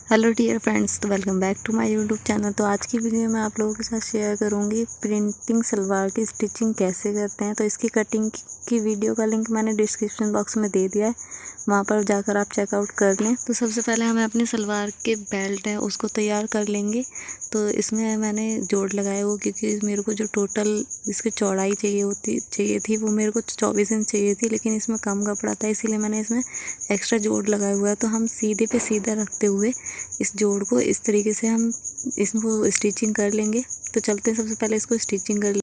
Hello dear friends, तो welcome back to my YouTube channel. तो आज की वीडियो में आप लोगों के साथ शेयर करूंगी प्रिंटिंग सलवार की स्टिचिंग कैसे करते हैं। तो इसकी कटिंग की वीडियो का लिंक मैंने डिस्क्रिप्शन बॉक्स में दे दिया है, वहां पर जाकर आप चेकआउट कर लें। तो सबसे पहले हमें अपनी सलवार के बेल्ट है उसको तैयार कर लेंगे। तो इसमें मैंने जोड़ लगाया वो, क्योंकि मेरे को जो टोटल इसकी चौड़ाई चाहिए थी वो मेरे को 24 इंच चाहिए थी, लेकिन इसमें कम कपड़ा था, इसीलिए मैंने इसमें एक्स्ट्रा जोड़ लगाया हुआ है। तो हम सीधे पे सीधा रखते हुए इस जोड़ को इस तरीके से हम इसको स्टिचिंग कर लेंगे। तो चलते हैं, सबसे पहले इसको स्टिचिंग कर लेंगे।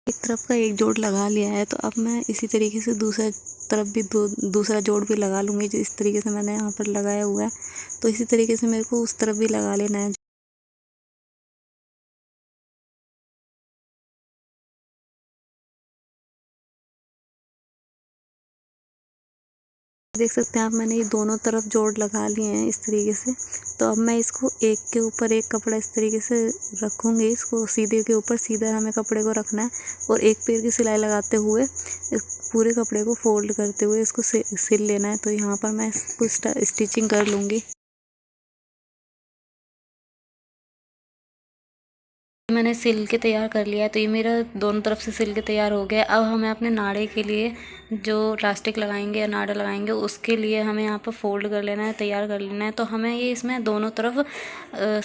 एक तरफ का एक जोड़ लगा लिया है, तो अब मैं इसी तरीके से दूसरा तरफ भी दूसरा जोड़ भी लगा लूँगी, जिस तरीके से मैंने यहाँ पर लगाया हुआ है। तो इसी तरीके से मेरे को उस तरफ भी लगा लेना है। देख सकते हैं आप, मैंने ये दोनों तरफ जोड़ लगा लिए हैं इस तरीके से। तो अब मैं इसको एक के ऊपर एक कपड़ा इस तरीके से रखूँगी। इसको सीधे के ऊपर सीधा हमें कपड़े को रखना है और एक पैर की सिलाई लगाते हुए पूरे कपड़े को फोल्ड करते हुए इसको सिल लेना है। तो यहाँ पर मैं इसको स्टिचिंग कर लूँगी। मैंने सिल के तैयार कर लिया है। तो ये मेरा दोनों तरफ से सिल के तैयार हो गया। अब हमें अपने नाड़े के लिए जो इलास्टिक लगाएंगे या नाड़ा लगाएंगे उसके लिए हमें यहाँ पर फोल्ड कर लेना है, तैयार कर लेना है। तो हमें ये इसमें दोनों तरफ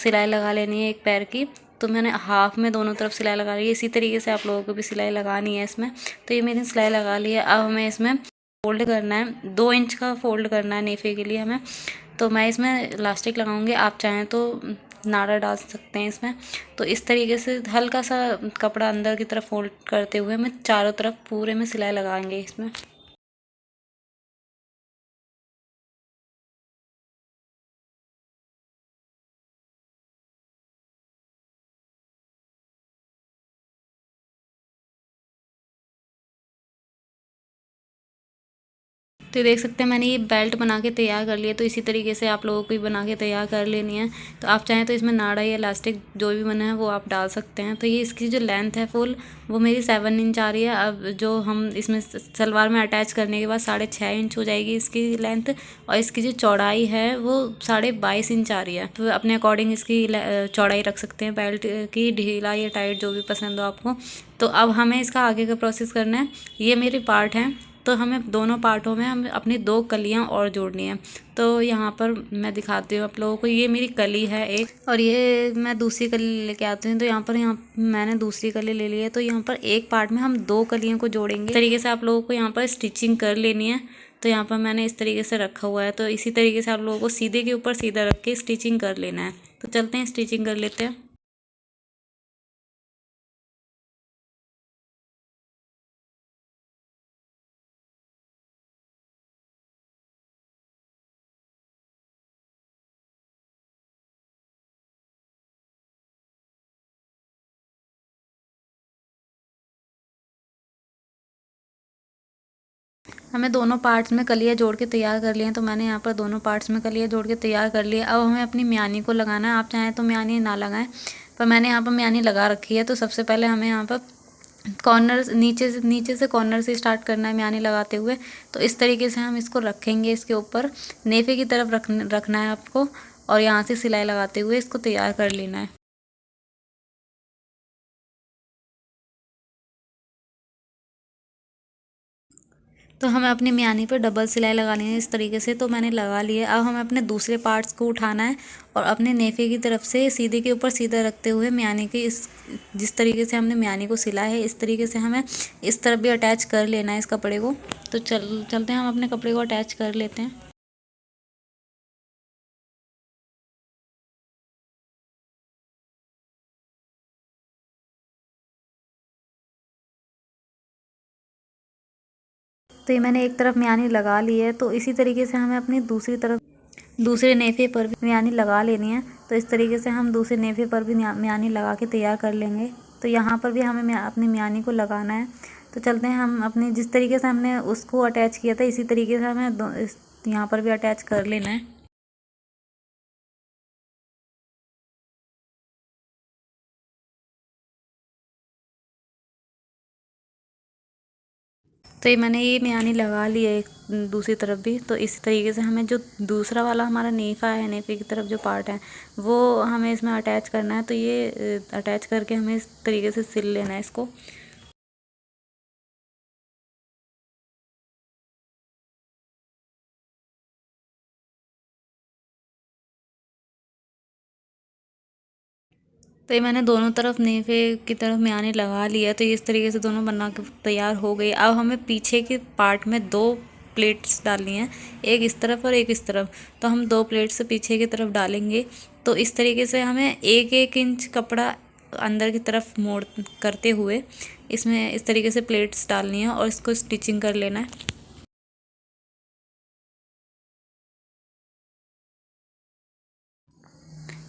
सिलाई लगा लेनी है एक पैर की। तो मैंने हाफ में दोनों तरफ सिलाई लगा ली है। इसी तरीके से आप लोगों को भी सिलाई लगानी है इसमें। तो ये मैंने सिलाई लगा ली है। अब हमें इसमें फोल्ड करना है, 2 इंच का फोल्ड करना है नेफे के लिए हमें। तो मैं इसमें इलास्टिक लगाऊंगी, आप चाहें तो नाड़ा डाल सकते हैं इसमें। तो इस तरीके से हल्का सा कपड़ा अंदर की तरफ फोल्ड करते हुए मैं चारों तरफ पूरे में सिलाई लगाएंगे इसमें। तो देख सकते हैं मैंने ये बेल्ट बना के तैयार कर लिया। तो इसी तरीके से आप लोगों को भी बना के तैयार कर लेनी है। तो आप चाहें तो इसमें नाड़ा या इलास्टिक जो भी बना है वो आप डाल सकते हैं। तो ये इसकी जो लेंथ है फुल वो मेरी 7 इंच आ रही है। अब जो हम इसमें सलवार में अटैच करने के बाद 6.5 इंच हो जाएगी इसकी लेंथ, और इसकी जो चौड़ाई है वो 22.5 इंच आ रही है। तो अपने अकॉर्डिंग इसकी चौड़ाई रख सकते हैं बेल्ट की, ढीला या टाइट जो भी पसंद हो आपको। तो अब हमें इसका आगे का प्रोसेस करना है। ये मेरे पार्ट हैं, तो हमें दोनों पार्टों में हम अपनी 2 कलियां और जोड़नी है। तो यहाँ पर मैं दिखाती हूँ आप लोगों को। ये मेरी कली है एक, और ये मैं दूसरी कली लेके आती हूँ। तो यहाँ मैंने दूसरी कली ले ली है। तो यहाँ पर एक पार्ट में हम 2 कलियों को जोड़ेंगे। इस तरीके से आप लोगों को यहाँ पर स्टिचिंग कर लेनी है। तो यहाँ पर मैंने इस तरीके से रखा हुआ है। तो इसी तरीके से आप लोगों को सीधे के ऊपर सीधा रख के स्टिचिंग कर लेना है। तो चलते हैं स्टिचिंग कर लेते हैं। हमें दोनों पार्ट्स में कलियाँ जोड़ के तैयार कर लिए हैं। तो मैंने यहाँ पर दोनों पार्ट्स में कलियाँ जोड़ के तैयार कर लिए। अब हमें अपनी म्यानी को लगाना है। आप चाहें तो म्यानी ना लगाएं, पर मैंने यहाँ पर म्यानी लगा रखी है। तो सबसे पहले हमें यहाँ पर कॉर्नर नीचे से कॉर्नर से स्टार्ट करना है म्यानी लगाते हुए। तो इस तरीके से हम इसको रखेंगे, इसके ऊपर नेफे की तरफ रखना है आपको, और यहाँ से सिलाई लगाते हुए इसको तैयार कर लेना है। तो हमें अपनी म्यानी पर डबल सिलाई लगानी है इस तरीके से। तो मैंने लगा ली है। अब हमें अपने दूसरे पार्ट्स को उठाना है और अपने नेफे की तरफ से सीधे के ऊपर सीधा रखते हुए म्यानी की इस जिस तरीके से हमने म्यानी को सिला है इस तरीके से हमें इस तरफ भी अटैच कर लेना है इस कपड़े को। तो चलते हैं, हम अपने कपड़े को अटैच कर लेते हैं। तो ये मैंने एक तरफ म्यानी लगा ली है। तो इसी तरीके से हमें अपनी दूसरी तरफ दूसरे नेफे पर भी म्यानी लगा लेनी है। तो इस तरीके से हम दूसरे नेफे पर भी म्यानी लगा के तैयार कर लेंगे। तो यहाँ पर भी हमें अपनी म्यानी को लगाना है। तो चलते हैं, हम अपनी जिस तरीके से हमने उसको अटैच किया था इसी तरीके से हमें यहाँ पर भी अटैच कर लेना है। तो ये मैंने ये मियानी लगा लिया एक दूसरी तरफ भी। तो इसी तरीके से हमें जो दूसरा वाला हमारा नेफ़ा है, नेफ़े की तरफ जो पार्ट है वो हमें इसमें अटैच करना है। तो ये अटैच करके हमें इस तरीके से सिल लेना है इसको। तो ये मैंने दोनों तरफ नेफे की तरफ मियानी लगा लिया। तो ये इस तरीके से दोनों बना के तैयार हो गई। अब हमें पीछे के पार्ट में दो प्लेट्स डालनी है, एक इस तरफ और एक इस तरफ। तो हम दो प्लेट्स पीछे की तरफ डालेंगे। तो इस तरीके से हमें 1-1 इंच कपड़ा अंदर की तरफ मोड़ करते हुए इसमें इस तरीके से प्लेट्स डालनी है और इसको स्टिचिंग कर लेना है।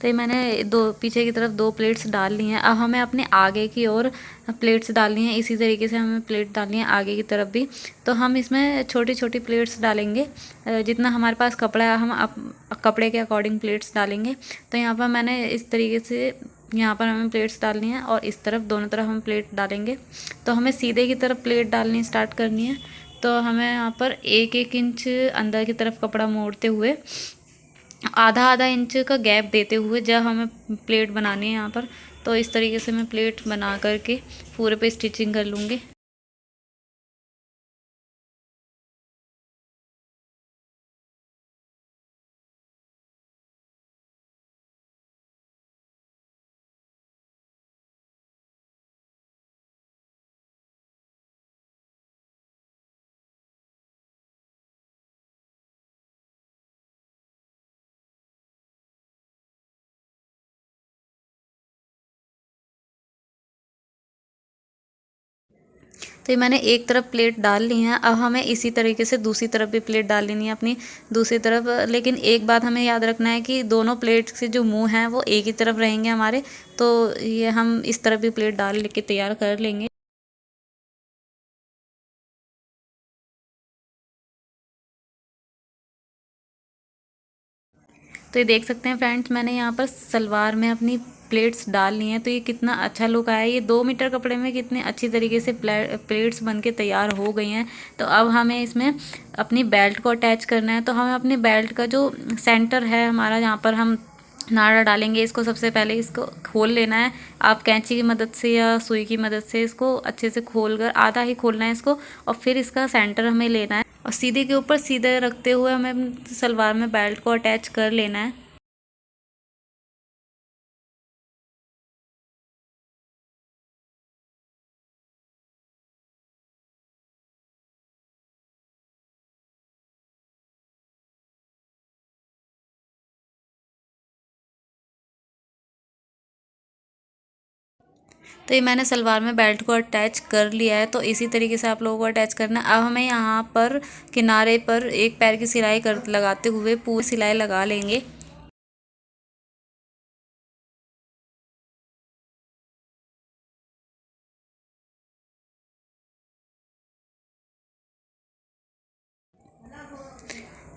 तो ये मैंने दो पीछे की तरफ दो प्लेट्स डाल ली हैं। अब हमें अपने आगे की ओर प्लेट्स डालनी है। इसी तरीके से हमें प्लेट डालनी है आगे की तरफ भी। तो हम इसमें छोटी छोटी प्लेट्स डालेंगे, जितना हमारे पास कपड़ा है हम कपड़े के अकॉर्डिंग प्लेट्स डालेंगे। तो यहाँ पर मैंने इस तरीके से यहाँ पर हमें प्लेट्स डालनी है और इस तरफ दोनों तरफ हम प्लेट डालेंगे। तो हमें सीधे की तरफ प्लेट डालनी स्टार्ट करनी है। तो हमें यहाँ पर 1-1 इंच अंदर की तरफ कपड़ा मोड़ते हुए आधा आधा इंच का गैप देते हुए जब हमें प्लेट बनानी है यहाँ पर, तो इस तरीके से मैं प्लेट बना करके पूरे पे स्टिचिंग कर लूँगी। तो ये मैंने एक तरफ प्लेट डाल ली है। अब हमें इसी तरीके से दूसरी तरफ भी प्लेट डाल लेनी है अपनी दूसरी तरफ। लेकिन एक बात हमें याद रखना है कि दोनों प्लेट से जो मुंह हैं वो एक ही तरफ रहेंगे हमारे। तो ये हम इस तरफ भी प्लेट डाल के तैयार कर लेंगे। तो ये देख सकते हैं फ्रेंड्स, मैंने यहाँ पर सलवार में अपनी प्लेट्स डाल ली हैं। तो ये कितना अच्छा लुक आया। ये 2 मीटर कपड़े में कितने अच्छी तरीके से प्लेट्स बन के तैयार हो गई हैं। तो अब हमें इसमें अपनी बेल्ट को अटैच करना है। तो हमें अपनी बेल्ट का जो सेंटर है हमारा, जहाँ पर हम नाड़ा डालेंगे, इसको सबसे पहले इसको खोल लेना है। आप कैंची की मदद से या सुई की मदद से इसको अच्छे से खोल कर, आधा ही खोलना है इसको, और फिर इसका सेंटर हमें लेना है और सीधे के ऊपर सीधे रखते हुए हमें अपनी सलवार में बेल्ट को अटैच कर लेना है। तो ये मैंने सलवार में बेल्ट को अटैच कर लिया है। तो इसी तरीके से आप लोगों को अटैच करना है। अब हमें यहाँ पर किनारे पर एक पैर की सिलाई कर लगाते हुए पूरी सिलाई लगा लेंगे।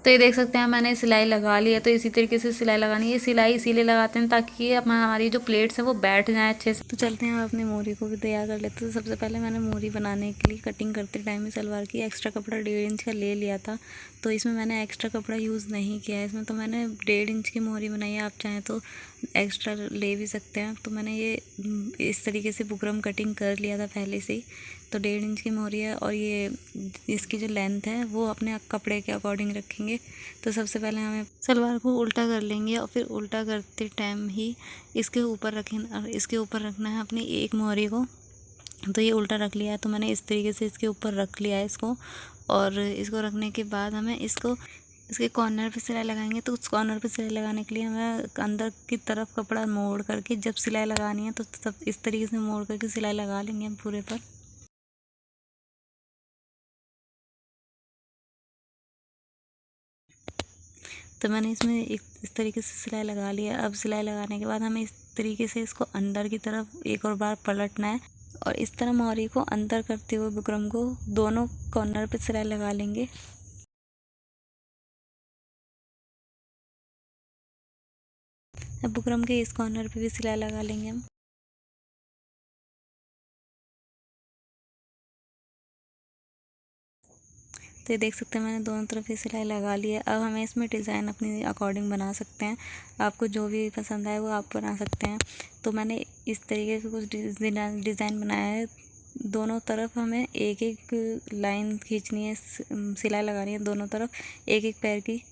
तो ये देख सकते हैं मैंने सिलाई लगा ली है। तो इसी तरीके से सिलाई लगानी है। ये सिलाई इसीलिए लगाते हैं ताकि ये हमारी जो प्लेट्स हैं वो बैठ जाएँ अच्छे से। तो चलते हैं अपनी मोरी को भी तैयार कर लेते हैं। तो सबसे पहले मैंने मोरी बनाने के लिए कटिंग करते टाइम में सलवार की एक्स्ट्रा कपड़ा 1.5 इंच का ले लिया था। तो इसमें मैंने एक्स्ट्रा कपड़ा यूज़ नहीं किया है इसमें। तो मैंने 1.5 इंच की मोरी बनाई है। आप चाहें तो एक्स्ट्रा ले भी सकते हैं। तो मैंने ये इस तरीके से बुकरम कटिंग कर लिया था पहले से ही। तो 1.5 इंच की मोरी है और ये इसकी जो लेंथ है वो अपने कपड़े के अकॉर्डिंग रखेंगे। तो सबसे पहले हमें सलवार को उल्टा कर लेंगे और फिर उल्टा करते टाइम ही इसके ऊपर रखना है अपनी एक मोरी को। तो ये उल्टा रख लिया है। तो मैंने इस तरीके से इसके ऊपर रख लिया है इसको। और इसको रखने के बाद हमें इसके कॉर्नर पे सिलाई लगाएंगे। तो उस कॉर्नर पे सिलाई लगाने के लिए हमें अंदर की तरफ कपड़ा मोड़ करके जब सिलाई लगानी है तो सब इस तरीके से मोड़ करके सिलाई लगा लेंगे हम पूरे पर। तो मैंने इसमें इस तरीके से सिलाई लगा लिया। अब सिलाई लगाने के बाद हमें इस तरीके से इसको अंदर की तरफ एक और बार पलटना है और इस तरह मोरी को अंदर करते हुए बुकरम को दोनों कॉर्नर पे सिलाई लगा लेंगे। अब बुकरम के इस कॉर्नर पे भी सिलाई लगा लेंगे हम। तो ये देख सकते हैं मैंने दोनों तरफ ये सिलाई लगा ली है। अब हमें इसमें डिज़ाइन अपने अकॉर्डिंग बना सकते हैं, आपको जो भी पसंद आए वो आप बना सकते हैं। तो मैंने इस तरीके से कुछ डिज़ाइन बनाया है। दोनों तरफ हमें एक एक लाइन खींचनी है, सिलाई लगानी है दोनों तरफ एक एक पैर की।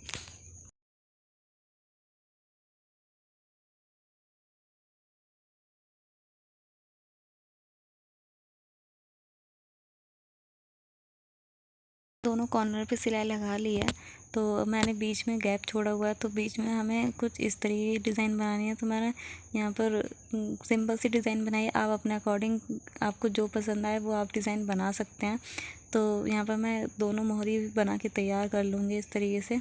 दोनों कॉर्नर पे सिलाई लगा ली है। तो मैंने बीच में गैप छोड़ा हुआ है, तो बीच में हमें कुछ इस तरीके की डिज़ाइन बनानी है। तो मैंने यहाँ पर सिंपल सी डिज़ाइन बनाई है। आप अपने अकॉर्डिंग आपको जो पसंद आए वो आप डिज़ाइन बना सकते हैं। तो यहाँ पर मैं दोनों मोहरी बना के तैयार कर लूँगी इस तरीके से।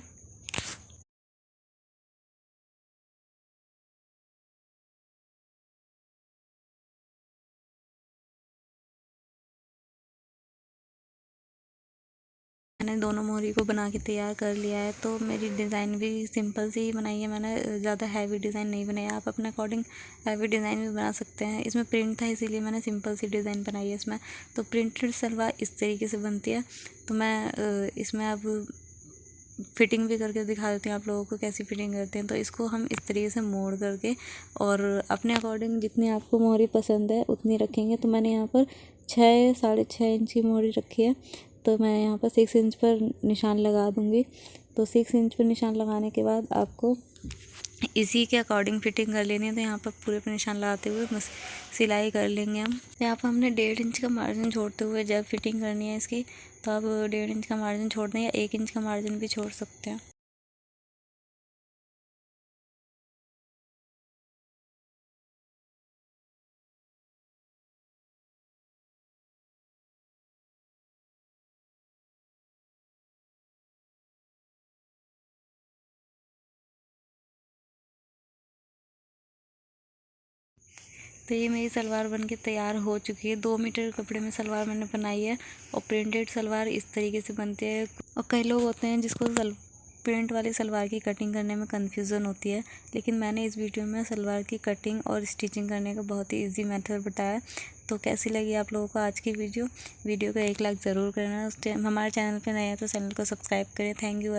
मैंने दोनों मोहरी को बना के तैयार कर लिया है। तो मेरी डिज़ाइन भी सिंपल सी ही बनाई है, मैंने ज़्यादा हैवी डिज़ाइन नहीं बनाई है। आप अपने अकॉर्डिंग हैवी डिज़ाइन भी बना सकते हैं। इसमें प्रिंट था इसीलिए मैंने सिंपल सी डिज़ाइन बनाई है इसमें। तो प्रिंटेड सलवार इस तरीके से बनती है। तो मैं इसमें अब फिटिंग भी करके दिखा देती हूँ आप लोगों को कैसी फिटिंग करते हैं। तो इसको हम इस तरीके से मोड़ करके और अपने अकॉर्डिंग जितनी आपको मोहरी पसंद है उतनी रखेंगे। तो मैंने यहाँ पर 6-6.5 इंच की मोहरी रखी है। तो मैं यहाँ पर 6 इंच पर निशान लगा दूँगी। तो 6 इंच पर निशान लगाने के बाद आपको इसी के अकॉर्डिंग फिटिंग कर लेनी है। तो यहाँ पर पूरे पर निशान लगाते हुए बस सिलाई कर लेंगे हम। यहाँ पर हमने 1.5 इंच का मार्जिन छोड़ते हुए जब फिटिंग करनी है इसकी, तो आप 1.5 इंच का मार्जिन छोड़ दें या 1 इंच का मार्जिन भी छोड़ सकते हैं। तो ये मेरी सलवार बनके तैयार हो चुकी है। 2 मीटर कपड़े में सलवार मैंने बनाई है और प्रिंटेड सलवार इस तरीके से बनती है। और कई लोग होते हैं जिसको प्रिंट वाली सलवार की कटिंग करने में कन्फ्यूज़न होती है, लेकिन मैंने इस वीडियो में सलवार की कटिंग और स्टिचिंग करने का बहुत ही ईजी मेथड बताया। तो कैसी लगी आप लोगों को आज की वीडियो को 1 लाइक ज़रूर करना। उस टाइम हमारे चैनल पर नए हैं तो चैनल को सब्सक्राइब करें। Thank you.